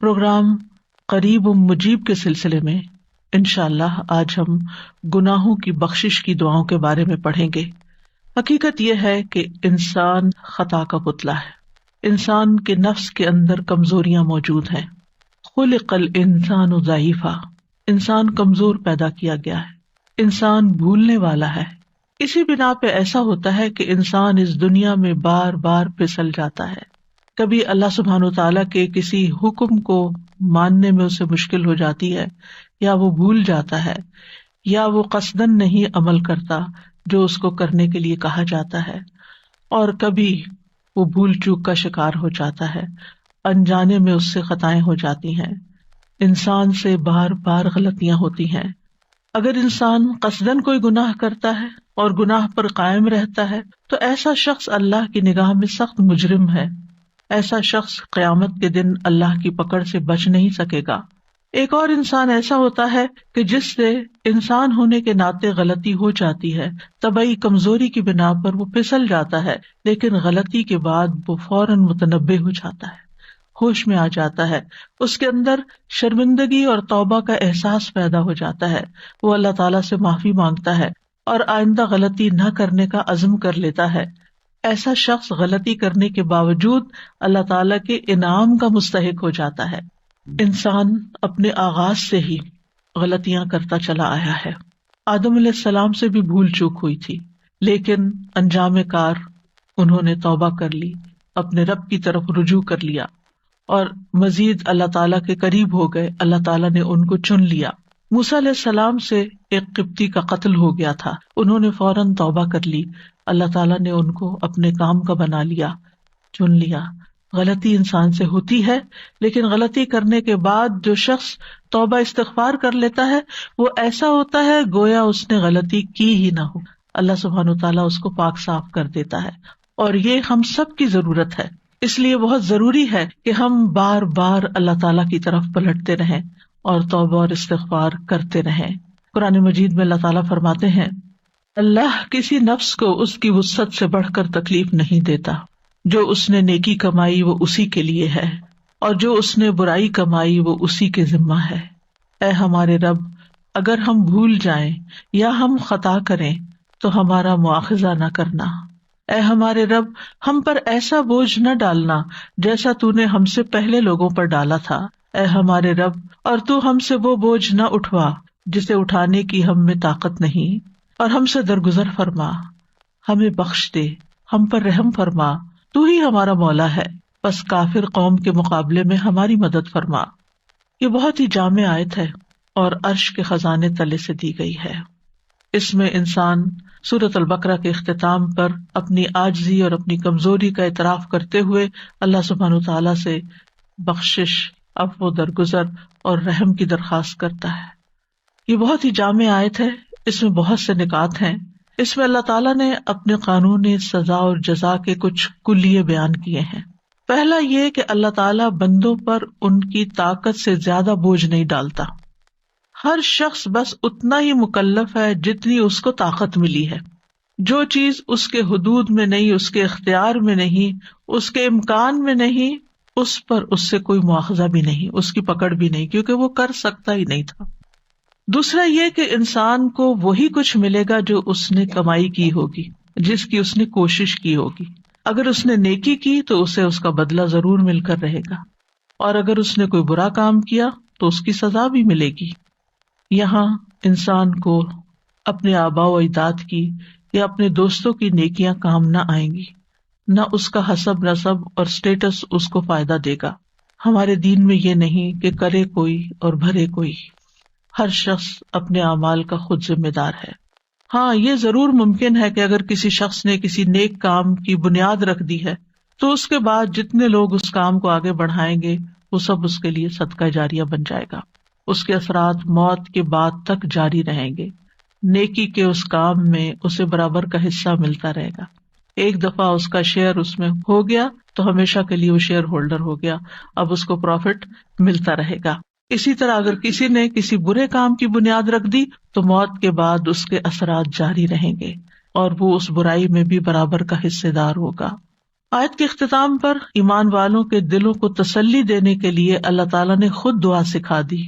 Programme قریب مجیب کے سلسلے میں انشاءاللہ آج ہم گناہوں کی بخشش کی دعاؤں کے بارے میں پڑھیں گے۔ حقیقت یہ ہے کہ انسان خطا کا پتلا ہے، انسان کے نفس کے اندر کمزوریاں موجود ہیں۔ خلق الانسان ضعیفا، انسان کمزور پیدا کیا گیا ہے، انسان بھولنے والا ہے۔ اسی بنا پہ ایسا ہوتا ہے کہ انسان اس دنیا میں بار بار پھسل جاتا ہے۔ کبھی اللہ سبحانہ وتعالیٰ کے کسی حکم کو ماننے میں اسے مشکل ہو جاتی ہے، یا وہ بھول جاتا ہے، یا وہ قصدن نہیں عمل کرتا جو اس کو کرنے کے لیے کہا جاتا ہے، اور کبھی وہ بھول چوک کا شکار ہو جاتا ہے، انجانے میں اس سے خطائیں ہو جاتی ہیں۔ انسان سے بار بار غلطیاں ہوتی ہیں۔ اگر انسان قصدن کوئی گناہ کرتا ہے اور گناہ پر قائم رہتا ہے تو ایسا شخص اللہ کی نگاہ میں سخت مجرم ہے۔ ایسا شخص قیامت کے دن اللہ کی پکڑ سے بچ نہیں سکے گا۔ ایک اور انسان ایسا ہوتا ہے کہ جس سے انسان ہونے کے ناطے غلطی ہو جاتی ہے، طبعی کمزوری کی بنا پر وہ پھسل جاتا ہے، لیکن غلطی کے بعد وہ فوراً متنبہ ہو جاتا ہے، ہوش میں آ جاتا ہے، اس کے اندر شرمندگی اور توبہ کا احساس پیدا ہو جاتا ہے، وہ اللہ تعالیٰ سے معافی مانگتا ہے اور آئندہ غلطی نہ کرنے کا عزم کر لیتا ہے۔ ایسا شخص غلطی کرنے کے باوجود اللہ تعالیٰ کے انعام کا مستحق ہو جاتا ہے۔ انسان اپنے آغاز سے ہی غلطیاں کرتا چلا آیا ہے۔ آدم علیہ السلام سے بھی بھول چوک ہوئی تھی، لیکن انجام کار انہوں نے توبہ کر لی، اپنے رب کی طرف رجوع کر لیا اور مزید اللہ تعالیٰ کے قریب ہو گئے۔ اللہ تعالیٰ نے ان کو چن لیا۔ موسیٰ علیہ السلام سے ایک قبطی کا قتل ہو گیا تھا، انہوں نے فوراً توبہ کر لی، اللہ تعالیٰ نے ان کو اپنے کام کا بنا لیا، چن لیا۔ غلطی انسان سے ہوتی ہے، لیکن غلطی کرنے کے بعد جو شخص توبہ استغفار کر لیتا ہے وہ ایسا ہوتا ہے گویا اس نے غلطی کی ہی نہ ہو۔ اللہ سبحانہ وتعالیٰ اس کو پاک صاف کر دیتا ہے، اور یہ ہم سب کی ضرورت ہے۔ اس لیے بہت ضروری ہے کہ ہم بار بار اللہ تعالیٰ کی طرف پلٹتے رہیں اور توبہ اور استغفار کرتے رہیں۔ قرآن مجید میں اللہ تعالیٰ فرماتے ہیں، اللہ کسی نفس کو اس کی وسعت سے بڑھ کر تکلیف نہیں دیتا، جو اس نے نیکی کمائی وہ اسی کے لیے ہے، اور جو اس نے برائی کمائی وہ اسی کے ذمہ ہے۔ اے ہمارے رب، اگر ہم بھول جائیں یا ہم خطا کریں تو ہمارا مواخذہ نہ کرنا۔ اے ہمارے رب، ہم پر ایسا بوجھ نہ ڈالنا جیسا تو نے ہم سے پہلے لوگوں پر ڈالا تھا۔ اے ہمارے رب، اور تو ہم سے وہ بوجھ نہ اٹھوا جسے اٹھانے کی ہم میں طاقت نہیں، اور ہم سے درگزر فرما، ہمیں بخش دے، ہم پر رحم فرما، تو ہی ہمارا مولا ہے، بس کافر قوم کے مقابلے میں ہماری مدد فرما۔ یہ بہت ہی جامع آیت ہے اور عرش کے خزانے تلے سے دی گئی ہے۔ اس میں انسان سورۃ البقرہ کے اختتام پر اپنی عاجزی اور اپنی کمزوری کا اعتراف کرتے ہوئے اللہ سبحانہ وتعالیٰ سے بخشش، عفو، درگزر اور رحم کی درخواست کرتا ہے۔ یہ بہت ہی جامع آیت ہے، اس میں بہت سے نکات ہیں۔ اس میں اللہ تعالیٰ نے اپنے قانون سزا اور جزا کے کچھ کلیے بیان کیے ہیں۔ پہلا یہ کہ اللہ تعالیٰ بندوں پر ان کی طاقت سے زیادہ بوجھ نہیں ڈالتا۔ ہر شخص بس اتنا ہی مکلف ہے جتنی اس کو طاقت ملی ہے۔ جو چیز اس کے حدود میں نہیں، اس کے اختیار میں نہیں، اس کے امکان میں نہیں، اس پر اس سے کوئی مواخذہ بھی نہیں، اس کی پکڑ بھی نہیں، کیونکہ وہ کر سکتا ہی نہیں تھا۔ دوسرا یہ کہ انسان کو وہی کچھ ملے گا جو اس نے کمائی کی ہوگی، جس کی اس نے کوشش کی ہوگی۔ اگر اس نے نیکی کی تو اسے اس کا بدلہ ضرور مل کر رہے گا، اور اگر اس نے کوئی برا کام کیا تو اس کی سزا بھی ملے گی۔ یہاں انسان کو اپنے آباء و اجداد کی یا اپنے دوستوں کی نیکیاں کام نہ آئیں گی، نہ اس کا حسب نسب اور سٹیٹس اس کو فائدہ دے گا۔ ہمارے دین میں یہ نہیں کہ کرے کوئی اور بھرے کوئی، ہر شخص اپنے اعمال کا خود ذمہ دار ہے۔ ہاں، یہ ضرور ممکن ہے کہ اگر کسی شخص نے کسی نیک کام کی بنیاد رکھ دی ہے تو اس کے بعد جتنے لوگ اس کام کو آگے بڑھائیں گے وہ سب اس کے لیے صدقہ جاریہ بن جائے گا، اس کے اثرات موت کے بعد تک جاری رہیں گے۔ نیکی کے اس کام میں اسے برابر کا حصہ ملتا رہے گا۔ ایک دفعہ اس کا شیئر اس میں ہو گیا تو ہمیشہ کے لیے وہ شیئر ہولڈر ہو گیا، اب اس کو پروفٹ ملتا رہے گا۔ اسی طرح اگر کسی نے کسی برے کام کی بنیاد رکھ دی تو موت کے بعد اس کے اثرات جاری رہیں گے اور وہ اس برائی میں بھی برابر کا حصے دار ہوگا۔ آیت کے اختتام پر ایمان والوں کے دلوں کو تسلی دینے کے لیے اللہ تعالیٰ نے خود دعا سکھا دی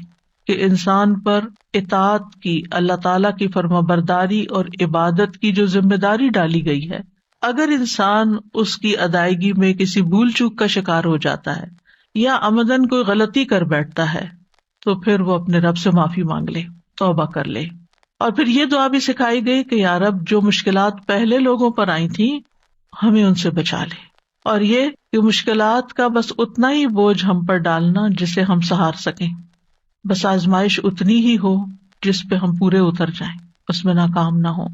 کہ انسان پر اطاعت کی، اللہ تعالیٰ کی فرما برداری اور عبادت کی جو ذمہ داری ڈالی گئی ہے، اگر انسان اس کی ادائیگی میں کسی بھول چوک کا شکار ہو جاتا ہے یا عمدن کوئی غلطی کر بیٹھتا ہے تو پھر وہ اپنے رب سے معافی مانگ لے، توبہ کر لے۔ اور پھر یہ دعا بھی سکھائی گئی کہ یا رب جو مشکلات پہلے لوگوں پر آئی تھیں ہمیں ان سے بچا لے، اور یہ کہ مشکلات کا بس اتنا ہی بوجھ ہم پر ڈالنا جسے ہم سہار سکیں، بس آزمائش اتنی ہی ہو جس پہ ہم پورے اتر جائیں، اس میں ناکام نہ ہو۔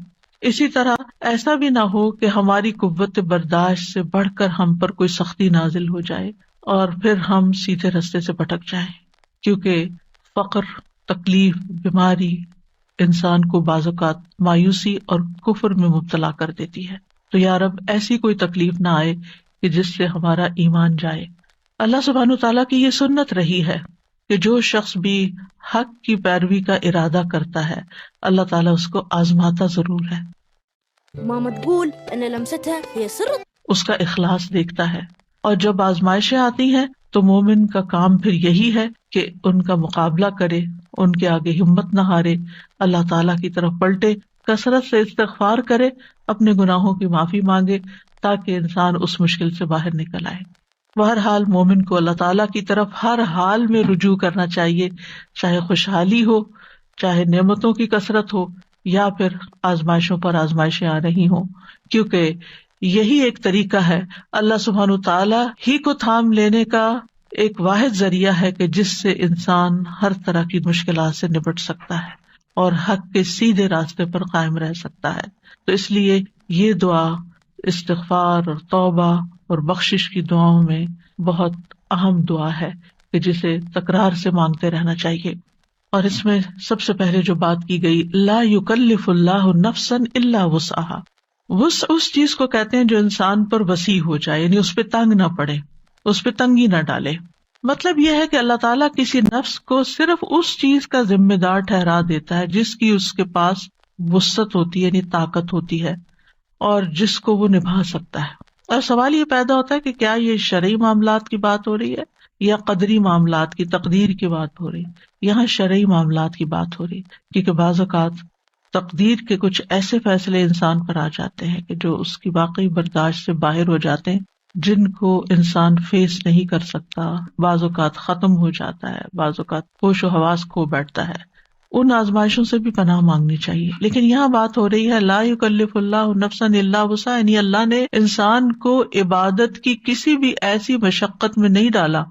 اسی طرح ایسا بھی نہ ہو کہ ہماری قوت برداشت سے بڑھ کر ہم پر کوئی سختی نازل ہو جائے اور پھر ہم سیدھے رستے سے بھٹک جائیں، کیونکہ فقر، تکلیف، بیماری انسان کو بعض اوقات مایوسی اور کفر میں مبتلا کر دیتی ہے۔ تو یا رب ایسی کوئی تکلیف نہ آئے کہ جس سے ہمارا ایمان جائے۔ اللہ سبحانہ تعالیٰ کی یہ سنت رہی ہے کہ جو شخص بھی حق کی پیروی کا ارادہ کرتا ہے اللہ تعالیٰ اس کو آزماتا ضرور ہے۔ ماما تقول ان لمستها هي سر، اس کا اخلاص دیکھتا ہے، اور جب آزمائشیں آتی ہیں تو مومن کا کام پھر یہی ہے کہ ان کا مقابلہ کرے، ان کے آگے ہمت نہ ہارے، اللہ تعالیٰ کی طرف پلٹے، کثرت سے استغفار کرے، اپنے گناہوں کی معافی مانگے تاکہ انسان اس مشکل سے باہر نکل آئے۔ بہرحال مومن کو اللہ تعالیٰ کی طرف ہر حال میں رجوع کرنا چاہیے، چاہے خوشحالی ہو، چاہے نعمتوں کی کثرت ہو، یا پھر آزمائشوں پر آزمائشیں آ رہی ہوں، کیونکہ یہی ایک طریقہ ہے، اللہ سبحانہ تعالیٰ ہی کو تھام لینے کا ایک واحد ذریعہ ہے کہ جس سے انسان ہر طرح کی مشکلات سے نپٹ سکتا ہے اور حق کے سیدھے راستے پر قائم رہ سکتا ہے۔ تو اس لیے یہ دعا استغفار اور توبہ اور بخشش کی دعاؤں میں بہت اہم دعا ہے کہ جسے تکرار سے مانگتے رہنا چاہیے۔ اور اس میں سب سے پہلے جو بات کی گئی، لا یکلف اللہ نفسا الا وسعها، وسع اس چیز کو کہتے ہیں جو انسان پر وسیع ہو جائے، یعنی اس پہ تنگ نہ پڑے، اس پہ تنگی نہ ڈالے۔ مطلب یہ ہے کہ اللہ تعالیٰ کسی نفس کو صرف اس چیز کا ذمہ دار ٹھہرا دیتا ہے جس کی اس کے پاس وسعت ہوتی ہے، یعنی طاقت ہوتی ہے، اور جس کو وہ نبھا سکتا ہے۔ اور سوال یہ پیدا ہوتا ہے کہ کیا یہ شرعی معاملات کی بات ہو رہی ہے یا قدری معاملات کی، تقدیر کی بات ہو رہی ہے؟ یہاں شرعی معاملات کی بات ہو رہی ہے، کیونکہ بعض اوقات تقدیر کے کچھ ایسے فیصلے انسان پر آ جاتے ہیں کہ جو اس کی واقعی برداشت سے باہر ہو جاتے ہیں، جن کو انسان فیس نہیں کر سکتا، بعض اوقات ختم ہو جاتا ہے، بعض اوقات ہوش و حواس کھو بیٹھتا ہے۔ ان آزمائشوں سے بھی پناہ مانگنی چاہیے۔ لیکن یہاں بات ہو رہی ہے لا یکلف اللہ نفسا الا وسعها، یعنی اللہ نے انسان کو عبادت کی کسی بھی ایسی مشقت میں نہیں ڈالا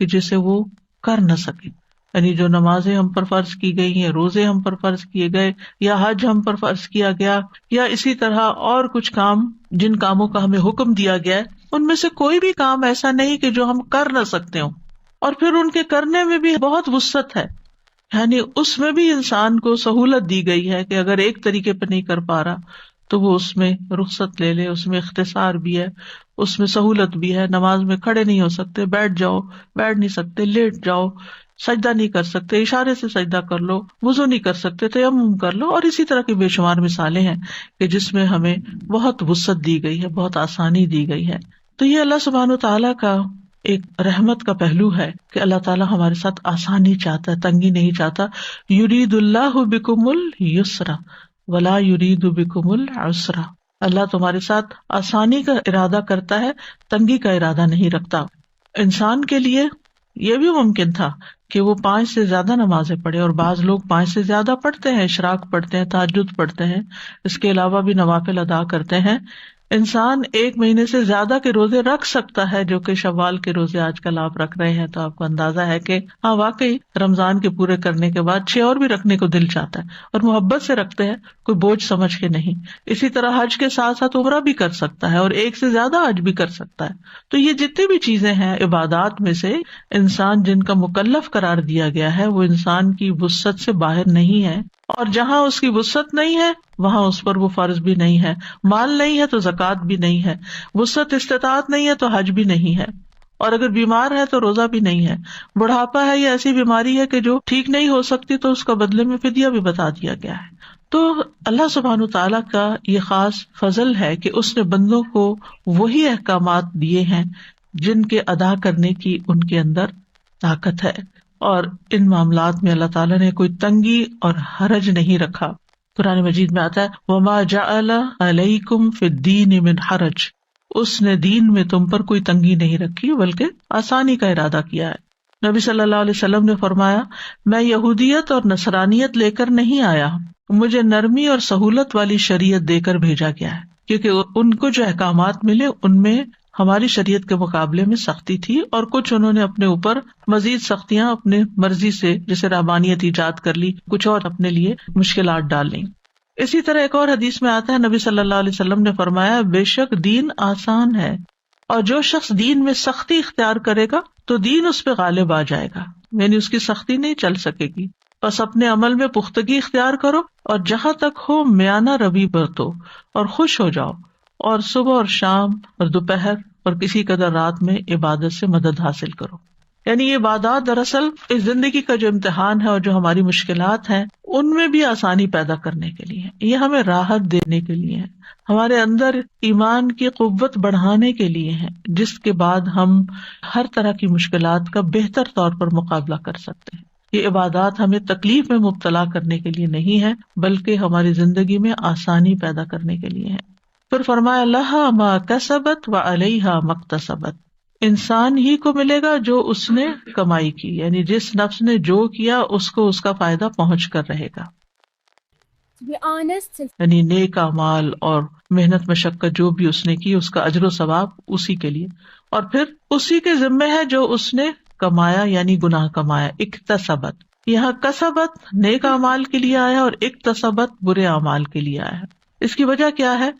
کہ جسے وہ کر نہ سکے۔ یعنی جو نمازیں ہم پر فرض کی گئی ہیں، روزے ہم پر فرض کیے گئے، یا حج ہم پر فرض کیا گیا، یا اسی طرح اور کچھ کام جن کاموں کا ہمیں حکم دیا گیا ہے، ان میں سے کوئی بھی کام ایسا نہیں کہ جو ہم کر نہ سکتے ہوں، اور پھر ان کے کرنے میں بھی بہت وسعت ہے، یعنی اس میں بھی انسان کو سہولت دی گئی ہے کہ اگر ایک طریقے پہ نہیں کر پا رہا تو وہ اس میں رخصت لے لے، اس میں اختصار بھی ہے، اس میں سہولت بھی ہے۔ نماز میں کھڑے نہیں ہو سکتے، بیٹھ جاؤ، بیٹھ نہیں سکتے لیٹ جاؤ، سجدہ نہیں کر سکتے اشارے سے سجدہ کر لو، وضو نہیں کر سکتے تیمم کر لو، اور اسی طرح کی بے شمار مثالیں ہیں کہ جس میں ہمیں بہت وسعت دی گئی ہے، بہت آسانی دی گئی ہے۔ تو یہ اللہ سبحانہ تعالیٰ کا ایک رحمت کا پہلو ہے کہ اللہ تعالیٰ ہمارے ساتھ آسانی چاہتا ہے، تنگی نہیں چاہتا۔ یرید اللہ بکم الیسر ولا یرید بکم العسر، اللہ تمہارے ساتھ آسانی کا ارادہ کرتا ہے، تنگی کا ارادہ نہیں رکھتا۔ انسان کے لیے یہ بھی ممکن تھا کہ وہ 5 سے زیادہ نمازیں پڑھے، اور بعض لوگ 5 سے زیادہ پڑھتے ہیں، اشراق پڑھتے ہیں، تہجد پڑھتے ہیں، اس کے علاوہ بھی نوافل ادا کرتے ہیں۔ انسان 1 مہینے سے زیادہ کے روزے رکھ سکتا ہے، جو کہ شوال کے روزے آج کل آپ رکھ رہے ہیں، تو آپ کو اندازہ ہے کہ ہاں واقعی رمضان کے پورے کرنے کے بعد 6 اور بھی رکھنے کو دل چاہتا ہے، اور محبت سے رکھتے ہیں، کوئی بوجھ سمجھ کے نہیں۔ اسی طرح حج کے ساتھ ساتھ عمرہ بھی کر سکتا ہے، اور 1 سے زیادہ حج بھی کر سکتا ہے۔ تو یہ جتنی بھی چیزیں ہیں عبادات میں سے انسان جن کا مکلف قرار دیا گیا ہے، وہ انسان کی وسعت سے باہر نہیں ہے، اور جہاں اس کی وسعت نہیں ہے وہاں اس پر وہ فرض بھی نہیں ہے۔ مال نہیں ہے تو زکوٰۃ بھی نہیں ہے، وسعت استطاعت نہیں ہے تو حج بھی نہیں ہے، اور اگر بیمار ہے تو روزہ بھی نہیں ہے، بڑھاپا ہے یا ایسی بیماری ہے کہ جو ٹھیک نہیں ہو سکتی تو اس کا بدلے میں فدیہ بھی بتا دیا گیا ہے۔ تو اللہ سبحانہ تعالیٰ کا یہ خاص فضل ہے کہ اس نے بندوں کو وہی احکامات دیے ہیں جن کے ادا کرنے کی ان کے اندر طاقت ہے، اور ان معاملات میں اللہ تعالیٰ نے کوئی تنگی اور حرج نہیں رکھا۔ قرآن مجید میں آتا ہے وَمَا جَعَلَ عَلَيْكُمْ فِي الدِّينِ مِنْ حَرَج، اس نے دین میں تم پر کوئی تنگی نہیں رکھی بلکہ آسانی کا ارادہ کیا ہے۔ نبی صلی اللہ علیہ وسلم نے فرمایا میں یہودیت اور نصرانیت لے کر نہیں آیا، مجھے نرمی اور سہولت والی شریعت دے کر بھیجا گیا ہے، کیونکہ ان کو جو احکامات ملے ان میں ہماری شریعت کے مقابلے میں سختی تھی، اور کچھ انہوں نے اپنے اوپر مزید سختیاں اپنے مرضی سے جیسے رحمانیت ایجاد کر لی، کچھ اور اپنے لیے مشکلات ڈال لیں۔ اسی طرح ایک اور حدیث میں آتا ہے نبی صلی اللہ علیہ وسلم نے فرمایا بے شک دین آسان ہے، اور جو شخص دین میں سختی اختیار کرے گا تو دین اس پہ غالب آ جائے گا، یعنی اس کی سختی نہیں چل سکے گی۔ بس اپنے عمل میں پختگی اختیار کرو، اور جہاں تک ہو میانہ روی برتو، اور خوش ہو جاؤ، اور صبح اور شام اور دوپہر اور کسی قدر رات میں عبادت سے مدد حاصل کرو۔ یعنی یہ عبادات دراصل اس زندگی کا جو امتحان ہے اور جو ہماری مشکلات ہیں ان میں بھی آسانی پیدا کرنے کے لیے، یہ ہمیں راحت دینے کے لیے ہے، ہمارے اندر ایمان کی قوت بڑھانے کے لیے ہے، جس کے بعد ہم ہر طرح کی مشکلات کا بہتر طور پر مقابلہ کر سکتے ہیں۔ یہ عبادات ہمیں تکلیف میں مبتلا کرنے کے لیے نہیں ہے بلکہ ہماری زندگی میں آسانی پیدا کرنے کے لیے ہے۔ پھر فرمایا لہا ما کسبت وعلیہا ما اکتسبت، انسان ہی کو ملے گا جو اس نے کمائی کی، یعنی جس نفس نے جو کیا اس کو اس کا فائدہ پہنچ کر رہے گا۔ To be honest, یعنی نیک اعمال اور محنت مشقت جو بھی اس نے کی اس کا اجر و ثواب اسی کے لیے، اور پھر اسی کے ذمے ہے جو اس نے کمایا، یعنی گناہ کمایا۔ اکتسبت یہاں کسبت نیک اعمال کے لیے آیا اور اکتسبت برے اعمال کے لیے آیا۔ اس کی وجہ کیا ہے؟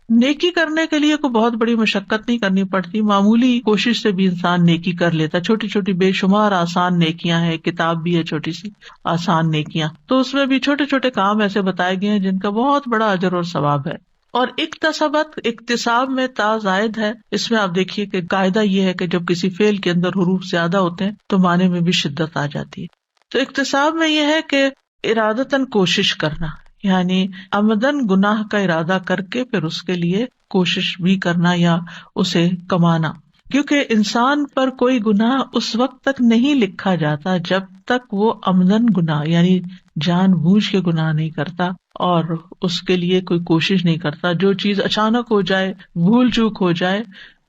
نیکی کرنے کے لیے کوئی بہت بڑی مشقت نہیں کرنی پڑتی، معمولی کوشش سے بھی انسان نیکی کر لیتا ہے، چھوٹی چھوٹی بے شمار آسان نیکیاں ہیں، کتاب بھی ہے چھوٹی سی آسان نیکیاں، تو اس میں بھی چھوٹے چھوٹے کام ایسے بتائے گئے ہیں جن کا بہت بڑا اجر اور ثواب ہے۔ اور اکتسبت اکتساب میں تا زائد ہے، اس میں آپ دیکھیے کہ قاعدہ یہ ہے کہ جب کسی فعل کے اندر حروف زیادہ ہوتے ہیں تو معنی میں بھی شدت آ جاتی ہے۔ تو اکتساب میں یہ ہے کہ ارادتاً کوشش کرنا، یعنی عمدن گناہ کا ارادہ کر کے پھر اس کے لیے کوشش بھی کرنا یا اسے کمانا، کیونکہ انسان پر کوئی گناہ اس وقت تک نہیں لکھا جاتا جب تک وہ عمدن گناہ یعنی جان بوجھ کے گناہ نہیں کرتا اور اس کے لیے کوئی کوشش نہیں کرتا۔ جو چیز اچانک ہو جائے، بھول چوک ہو جائے،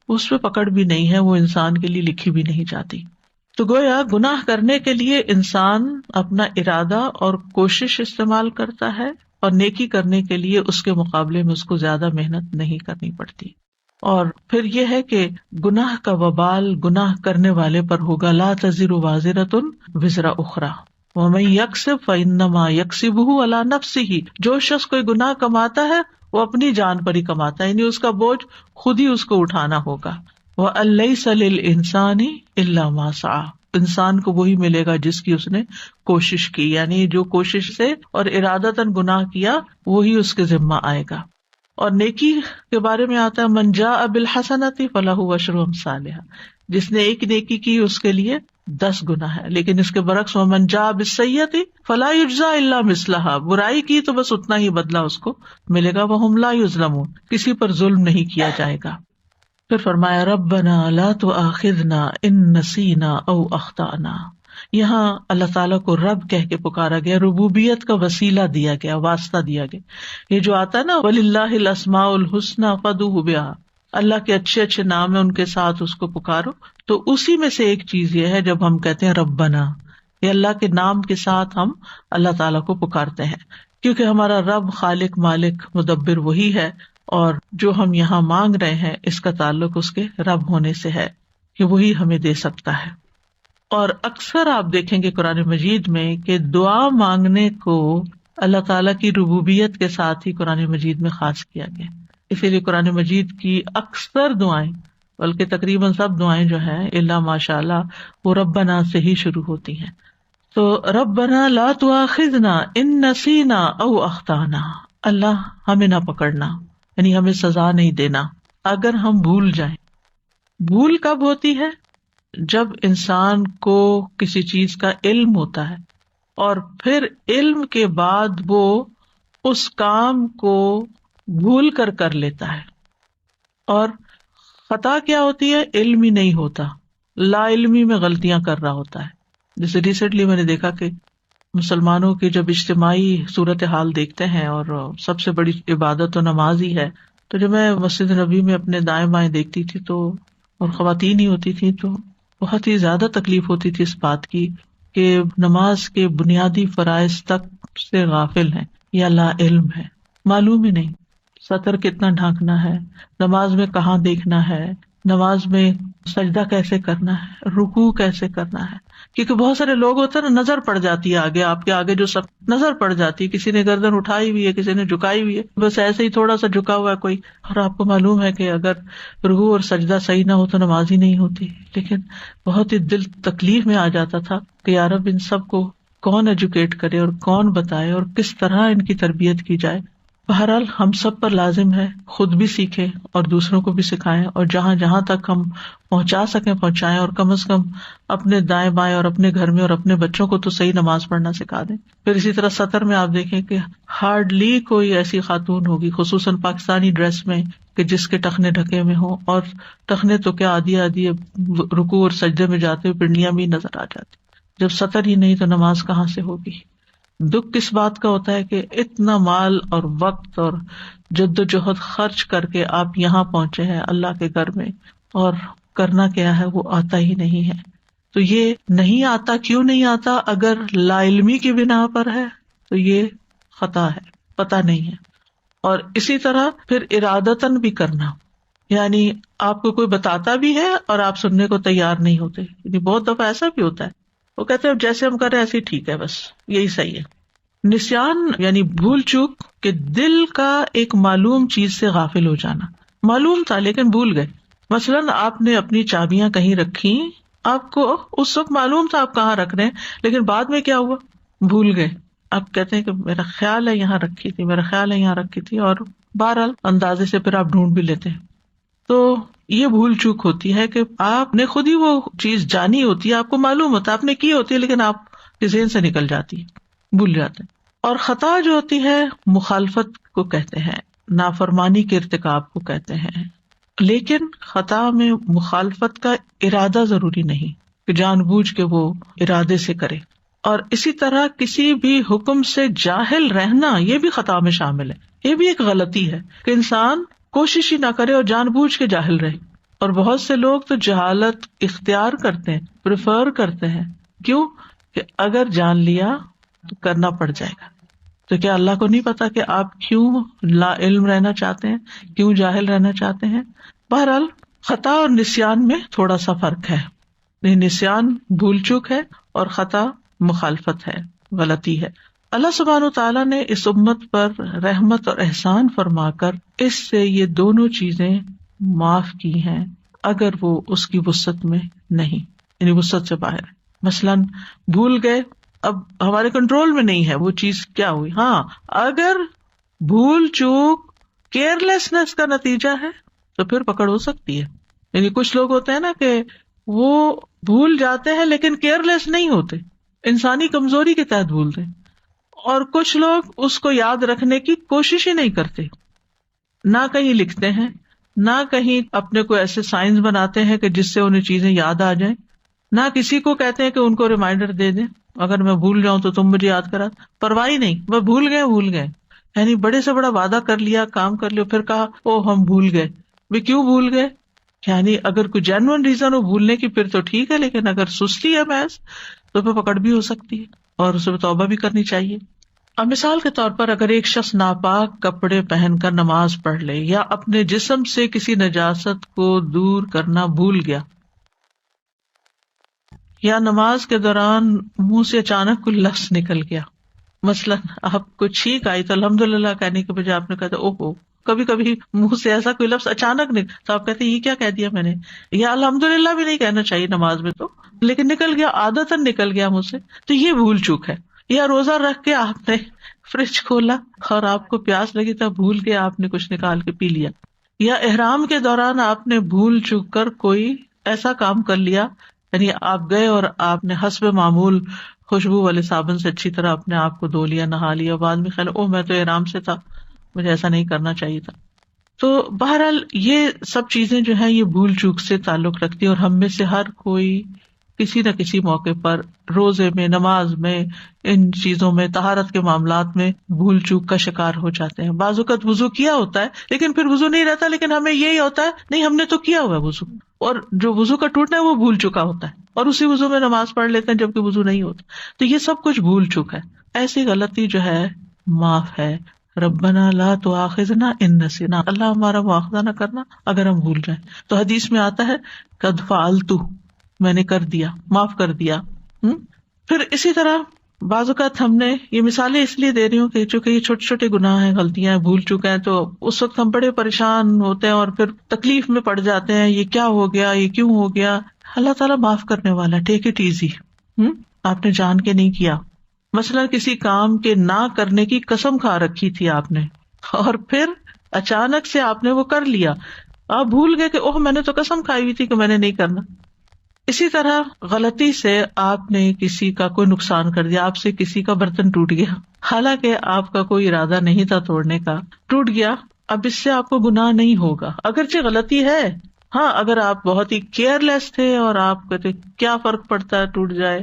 اس پہ پکڑ بھی نہیں ہے، وہ انسان کے لیے لکھی بھی نہیں جاتی۔ تو گویا گناہ کرنے کے لیے انسان اپنا ارادہ اور کوشش استعمال کرتا ہے، اور نیکی کرنے کے لیے اس کے مقابلے میں اس کو زیادہ محنت نہیں کرنی پڑتی۔ اور پھر یہ ہے کہ گناہ کا وبال گناہ کرنے والے پر ہوگا، لا تزر وازرۃ وزر اخری ومن یکسب فانما یکسبہ علی نفسہ، جو شخص کوئی گناہ کماتا ہے وہ اپنی جان پر ہی کماتا ہے، یعنی اس کا بوجھ خود ہی اس کو اٹھانا ہوگا۔ وَأَن لَّيْسَ لِلْإِنسَانِ إِلَّا مَا سَعَىٰ، انسان کو وہی ملے گا جس کی اس نے کوشش کی، یعنی جو کوشش سے اور ارادتاً گناہ کیا وہی اس کے ذمہ آئے گا۔ اور نیکی کے بارے میں آتا ہے من جاء بالحسنۃ فلہ عشر امثالھا، جس نے ایک نیکی کی اس کے لیے 10 گنا ہے، لیکن اس کے برعکس ومن جاء بالسیئۃ فلا یجزی الا مثلھا، برائی کی تو بس اتنا ہی بدلہ اس کو ملے گا، وہم لا یظلمون، کسی پر ظلم نہیں کیا جائے گا۔ پھر فرمایا ربنا لا تؤاخذنا ان نسینا او اخطأنا، یہاں اللہ تعالیٰ کو رب کہہ کے پکارا گیا، ربوبیت کا وسیلہ دیا گیا، واسطہ دیا گیا۔ یہ جو آتا ہے نا وَلِلَّهِ الْأَسْمَاءُ الْحُسْنَىٰ فَادْعُوهُ بِهَا، اللہ کے اچھے اچھے نام ہیں ان کے ساتھ اس کو پکارو، تو اسی میں سے ایک چیز یہ ہے جب ہم کہتے ہیں ربنا، یہ اللہ کے نام کے ساتھ ہم اللہ تعالیٰ کو پکارتے ہیں، کیونکہ ہمارا رب خالق مالک مدبر وہی ہے، اور جو ہم یہاں مانگ رہے ہیں اس کا تعلق اس کے رب ہونے سے ہے کہ وہی ہمیں دے سکتا ہے۔ اور اکثر آپ دیکھیں گے قرآن مجید میں کہ دعا مانگنے کو اللہ تعالیٰ کی ربوبیت کے ساتھ ہی قرآن مجید میں خاص کیا گیا، اسی لیے قرآن مجید کی اکثر دعائیں بلکہ تقریباً سب دعائیں جو ہیں الا ماشاء اللہ وہ ربنا سے ہی شروع ہوتی ہیں۔ تو ربنا لا تؤاخذنا ان نسینا او اخطانا، اللہ ہمیں نہ پکڑنا، یعنی ہمیں سزا نہیں دینا اگر ہم بھول جائیں۔ بھول کب ہوتی ہے؟ جب انسان کو کسی چیز کا علم ہوتا ہے اور پھر علم کے بعد وہ اس کام کو بھول کر کر لیتا ہے. اور خطا کیا ہوتی ہے؟ علم ہی نہیں ہوتا، لا علمی میں غلطیاں کر رہا ہوتا ہے. جیسے ریسنٹلی میں نے دیکھا کہ مسلمانوں کی جب اجتماعی صورتحال دیکھتے ہیں اور سب سے بڑی عبادت تو نماز ہی ہے، تو جب میں مسجد نبی میں اپنے دائیں بائیں دیکھتی تھی تو اور خواتین ہی ہوتی تھی تو بہت ہی زیادہ تکلیف ہوتی تھی اس بات کی کہ نماز کے بنیادی فرائض تک سے غافل ہیں یا لا علم ہے، معلوم ہی نہیں سطر کتنا ڈھانکنا ہے، نماز میں کہاں دیکھنا ہے، نماز میں سجدہ کیسے کرنا ہے، رکوع کیسے کرنا ہے. کیونکہ بہت سارے لوگ ہوتے ہیں نا، نظر پڑ جاتی ہے آگے، آپ کے آگے جو سب نظر پڑ جاتی ہے، کسی نے گردن اٹھائی ہوئی ہے، کسی نے جھکائی ہوئی ہے، بس ایسے ہی تھوڑا سا جھکا ہوا ہے کوئی، اور آپ کو معلوم ہے کہ اگر رکوع اور سجدہ صحیح نہ ہو تو نماز ہی نہیں ہوتی. لیکن بہت ہی دل تکلیف میں آ جاتا تھا کہ یا رب ان سب کو کون ایجوکیٹ کرے اور کون بتائے اور کس طرح ان کی تربیت کی جائے. بہرحال ہم سب پر لازم ہے خود بھی سیکھیں اور دوسروں کو بھی سکھائیں، اور جہاں جہاں تک ہم پہنچا سکیں پہنچائیں، اور کم از کم اپنے دائیں بائیں اور اپنے گھر میں اور اپنے بچوں کو تو صحیح نماز پڑھنا سکھا دیں. پھر اسی طرح سطر میں آپ دیکھیں کہ ہارڈلی کوئی ایسی خاتون ہوگی خصوصاً پاکستانی ڈریس میں کہ جس کے ٹخنے ڈھکے میں ہوں، اور ٹخنے تو کیا آدھی آدھی رکوع اور سجدے میں جاتے ہوئے پنڈلیاں بھی نظر آ جاتی. جب سطر ہی نہیں تو نماز کہاں سے ہوگی؟ دکھ کس بات کا ہوتا ہے کہ اتنا مال اور وقت اور جد و جہد خرچ کر کے آپ یہاں پہنچے ہیں اللہ کے گھر میں، اور کرنا کیا ہے وہ آتا ہی نہیں ہے. تو یہ نہیں آتا، کیوں نہیں آتا؟ اگر لا علمی کی بنا پر ہے تو یہ خطا ہے، پتہ نہیں ہے. اور اسی طرح پھر ارادتاً بھی کرنا، یعنی آپ کو کوئی بتاتا بھی ہے اور آپ سننے کو تیار نہیں ہوتے. یعنی بہت دفعہ ایسا بھی ہوتا ہے، وہ کہتے ہیں جیسے ہم کر رہے ہیں ایسے ہی ٹھیک ہے، بس یہی صحیح ہے. نسیان یعنی بھول چوک کہ دل کا ایک معلوم چیز سے غافل ہو جانا. معلوم تھا لیکن بھول گئے. مثلاً آپ نے اپنی چابیاں کہیں رکھی، آپ کو اس وقت معلوم تھا آپ کہاں رکھ رہے ہیں، لیکن بعد میں کیا ہوا؟ بھول گئے. آپ کہتے ہیں کہ میرا خیال ہے یہاں رکھی تھی، میرا خیال ہے یہاں رکھی تھی، اور بہرحال اندازے سے پھر آپ ڈھونڈ بھی لیتے ہیں. تو یہ بھول چوک ہوتی ہے کہ آپ نے خود ہی وہ چیز جانی ہوتی ہے، آپ کو معلوم ہوتا ہے آپ نے کی ہوتی ہے، لیکن آپ کے ذہن سے نکل جاتی ہے، بھول جاتے ہیں. اور خطا جو ہوتی ہے مخالفت کو کہتے ہیں، نافرمانی کے ارتکاب کو کہتے ہیں. لیکن خطا میں مخالفت کا ارادہ ضروری نہیں کہ جان بوجھ کے وہ ارادے سے کرے. اور اسی طرح کسی بھی حکم سے جاہل رہنا یہ بھی خطا میں شامل ہے. یہ بھی ایک غلطی ہے کہ انسان کوشش ہی نہ کرے اور جان بوجھ کے جاہل رہے. اور بہت سے لوگ تو جہالت اختیار کرتے ہیں، پریفر کرتے ہیں. کیوں؟ کہ اگر جان لیا تو کرنا پڑ جائے گا. تو کیا اللہ کو نہیں پتا کہ آپ کیوں لا علم رہنا چاہتے ہیں، کیوں جاہل رہنا چاہتے ہیں؟ بہرحال خطا اور نسیان میں تھوڑا سا فرق ہے. نسیان بھول چوک ہے اور خطا مخالفت ہے، غلطی ہے. اللہ سبحانہ تعالیٰ نے اس امت پر رحمت اور احسان فرما کر اس سے یہ دونوں چیزیں معاف کی ہیں اگر وہ اس کی وسعت میں نہیں، یعنی وسعت سے باہر. مثلاً بھول گئے، اب ہمارے کنٹرول میں نہیں ہے وہ چیز، کیا ہوئی؟ ہاں اگر بھول چوک کیئرلیسنس کا نتیجہ ہے تو پھر پکڑ ہو سکتی ہے. یعنی کچھ لوگ ہوتے ہیں نا کہ وہ بھول جاتے ہیں لیکن کیئرلیس نہیں ہوتے، انسانی کمزوری کے تحت بھولتے ہیں. اور کچھ لوگ اس کو یاد رکھنے کی کوشش ہی نہیں کرتے، نہ کہیں لکھتے ہیں، نہ کہیں اپنے کو ایسے سائنس بناتے ہیں کہ جس سے انہیں چیزیں یاد آ جائیں، نہ کسی کو کہتے ہیں کہ ان کو ریمائنڈر دے دیں، اگر میں بھول جاؤں تو تم مجھے یاد کرا. پرواہ ہی نہیں، وہ بھول گئے. یعنی بڑے سے بڑا وعدہ کر لیا، کام کر لیا، پھر کہا او ہم بھول گئے. وہ کیوں بھول گئے؟ یعنی اگر کوئی جینوئن ریزن ہو بھولنے کی پھر تو ٹھیک ہے، لیکن اگر سستی ہے محض تو پھر پکڑ بھی ہو سکتی ہے اور اسے توبہ بھی کرنی چاہیے. اب مثال کے طور پر اگر ایک شخص ناپاک کپڑے پہن کر نماز پڑھ لے یا اپنے جسم سے کسی نجاست کو دور کرنا بھول گیا، یا نماز کے دوران منہ سے اچانک کوئی لفظ نکل گیا، مثلاً آپ کو چھینک آئی تو الحمدللہ کہنے کے بجائے آپ نے کہا او ہو. کبھی کبھی منہ سے ایسا کوئی لفظ اچانک نکل تو آپ کہتے ہیں یہ کیا کہہ دیا میں نے، یا الحمدللہ بھی نہیں کہنا چاہیے نماز میں تو، لیکن نکل گیا، عادتاً نکل گیا منہ سے، تو یہ بھول چوک ہے. یا روزہ رکھ کے آپ نے فریج کھولا اور آپ کو پیاس لگی تو بھول کے آپ نے کچھ نکال کے پی لیا. یا احرام کے دوران آپ نے بھول چوک کر کوئی ایسا کام کر لیا، یعنی آپ گئے اور آپ نے حسب معمول خوشبو والے صابن سے اچھی طرح اپنے آپ کو دھو لیا، نہا لیا، بعد میں خیال اوہ میں تو احرام سے تھا، مجھے ایسا نہیں کرنا چاہیے تھا. تو بہرحال یہ سب چیزیں جو ہیں یہ بھول چوک سے تعلق رکھتی ہیں، اور ہم میں سے ہر کوئی کسی نہ کسی موقع پر روزے میں، نماز میں، ان چیزوں میں، طہارت کے معاملات میں بھول چوک کا شکار ہو جاتے ہیں. بعض اوقات وضو کیا ہوتا ہے لیکن پھر وضو نہیں رہتا، لیکن ہمیں یہی ہوتا ہے نہیں ہم نے تو کیا ہوا ہے وضو، اور جو وضو کا ٹوٹنا ہے وہ بھول چکا ہوتا ہے، اور اسی وضو میں نماز پڑھ لیتے ہیں جبکہ وضو نہیں ہوتا. تو یہ سب کچھ بھول چکا ہے. ایسی غلطی جو ہے معاف ہے. ربنا لا تؤاخذنا ان نسینا، اللہ ہمارا مواخذہ نہ کرنا اگر ہم بھول جائیں. تو حدیث میں آتا ہے قد فعلت، میں نے کر دیا، معاف کر دیا. پھر اسی طرح بعض اوقات ہم نے یہ مثالیں اس لیے دے رہی ہوں کہ چونکہ یہ چھوٹے چھوٹے گناہ ہیں، غلطیاں ہیں، بھول چکے ہیں، تو اس وقت ہم بڑے پریشان ہوتے ہیں اور پھر تکلیف میں پڑ جاتے ہیں، یہ کیا ہو گیا، یہ کیوں ہو گیا. اللہ تعالیٰ معاف کرنے والا، ٹیک اٹ ایزی. آپ نے جان کے نہیں کیا، مثلا کسی کام کے نہ کرنے کی قسم کھا رکھی تھی آپ نے، اور پھر اچانک سے آپ نے وہ کر لیا، آپ بھول گئے کہ اوہ میں نے تو قسم کھائی ہوئی تھی کہ میں نے نہیں کرنا. اسی طرح غلطی سے آپ نے کسی کا کوئی نقصان کر دیا، آپ سے کسی کا برتن ٹوٹ گیا، حالانکہ آپ کا کوئی ارادہ نہیں تھا توڑنے کا، ٹوٹ گیا. اب اس سے آپ کو گناہ نہیں ہوگا، اگرچہ غلطی ہے. ہاں اگر آپ بہت ہی کیئر لیس تھے اور آپ کہتے کیا فرق پڑتا ہے ٹوٹ جائے،